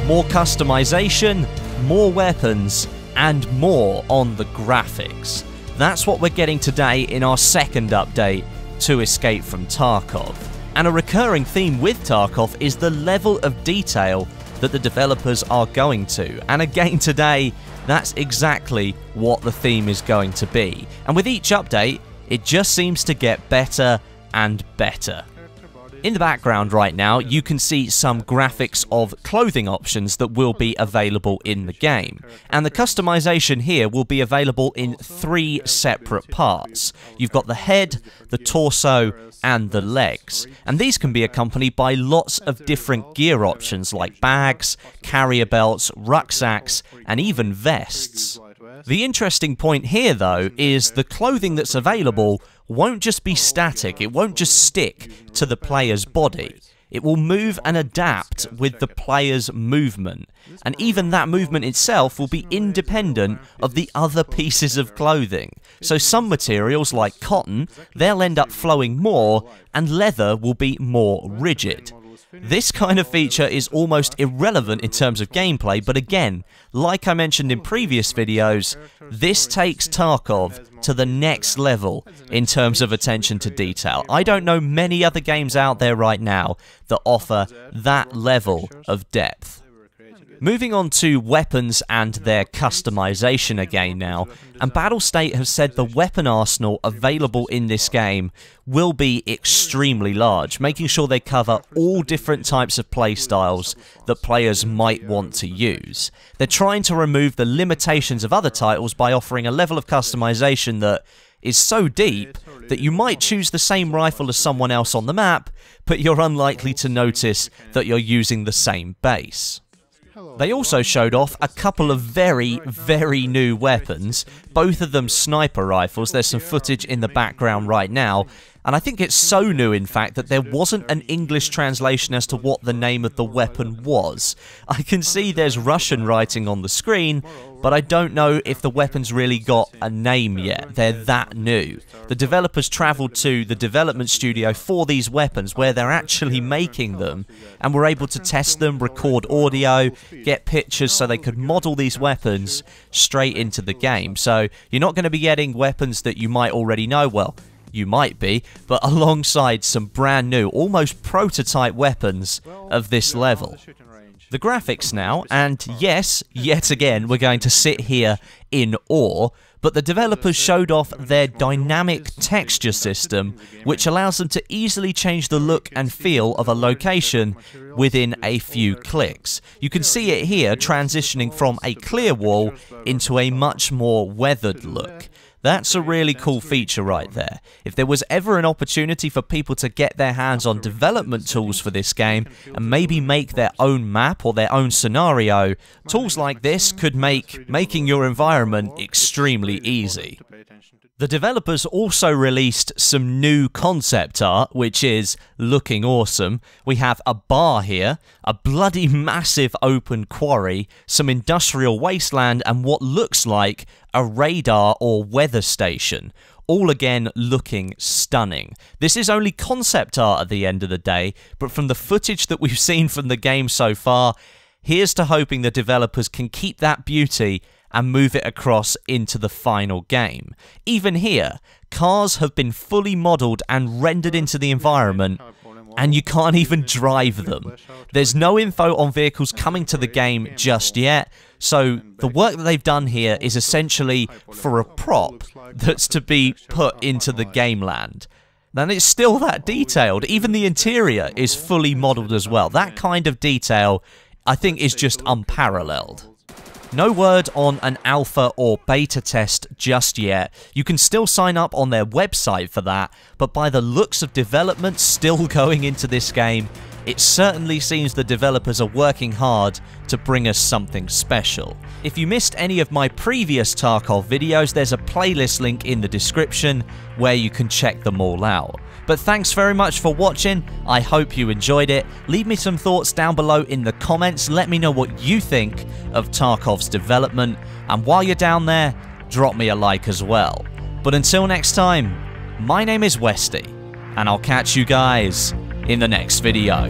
more customization, more weapons, and more on the graphics. That's what we're getting today in our second update to Escape from Tarkov. And a recurring theme with Tarkov is the level of detail that the developers are going to. And again today, that's exactly what the theme is going to be. And with each update, it just seems to get better and better. In the background right now, you can see some graphics of clothing options that will be available in the game. And the customization here will be available in 3 separate parts. You've got the head, the torso, and the legs. And these can be accompanied by lots of different gear options like bags, carrier belts, rucksacks, and even vests. The interesting point here though is the clothing that's available won't just be static, it won't just stick to the player's body. It will move and adapt with the player's movement, and even that movement itself will be independent of the other pieces of clothing. So some materials like cotton, they'll end up flowing more, and leather will be more rigid. This kind of feature is almost irrelevant in terms of gameplay, but again, like I mentioned in previous videos, this takes Tarkov to the next level in terms of attention to detail. I don't know many other games out there right now that offer that level of depth. Moving on to weapons and their customization again now, and Battlestate have said the weapon arsenal available in this game will be extremely large, making sure they cover all different types of playstyles that players might want to use. They're trying to remove the limitations of other titles by offering a level of customization that is so deep that you might choose the same rifle as someone else on the map, but you're unlikely to notice that you're using the same base. They also showed off a couple of very new weapons, both of them sniper rifles. There's some footage in the background right now, and I think it's so new in fact that there wasn't an English translation as to what the name of the weapon was. I can see there's Russian writing on the screen, but I don't know if the weapon's really got a name yet. They're that new. The developers travelled to the development studio for these weapons where they're actually making them, and were able to test them, record audio, get pictures so they could model these weapons straight into the game. So you're not going to be getting weapons that you might already know. Well, you might be, but alongside some brand new, almost prototype weapons of this level. The graphics now, and yes, yet again, we're going to sit here in awe, but the developers showed off their dynamic texture system, which allows them to easily change the look and feel of a location within a few clicks. You can see it here transitioning from a clear wall into a much more weathered look. That's a really cool feature right there. If there was ever an opportunity for people to get their hands on development tools for this game and maybe make their own map or their own scenario, tools like this could make making your environment extremely easy. The developers also released some new concept art, which is looking awesome. We have a bar here, a bloody massive open quarry, some industrial wasteland, and what looks like a radar or weather station. All again looking stunning. This is only concept art at the end of the day, but from the footage that we've seen from the game so far, here's to hoping the developers can keep that beauty and move it across into the final game. Even here, cars have been fully modelled and rendered into the environment, and you can't even drive them. There's no info on vehicles coming to the game just yet, so the work that they've done here is essentially for a prop that's to be put into the game land. And it's still that detailed. Even the interior is fully modelled as well. That kind of detail, I think, is just unparalleled. No word on an alpha or beta test just yet. You can still sign up on their website for that, but by the looks of development still going into this game, it certainly seems the developers are working hard to bring us something special. If you missed any of my previous Tarkov videos, there's a playlist link in the description where you can check them all out. But thanks very much for watching, I hope you enjoyed it. Leave me some thoughts down below in the comments, let me know what you think of Tarkov's development, and while you're down there, drop me a like as well. But until next time, my name is Westy, and I'll catch you guys in the next video.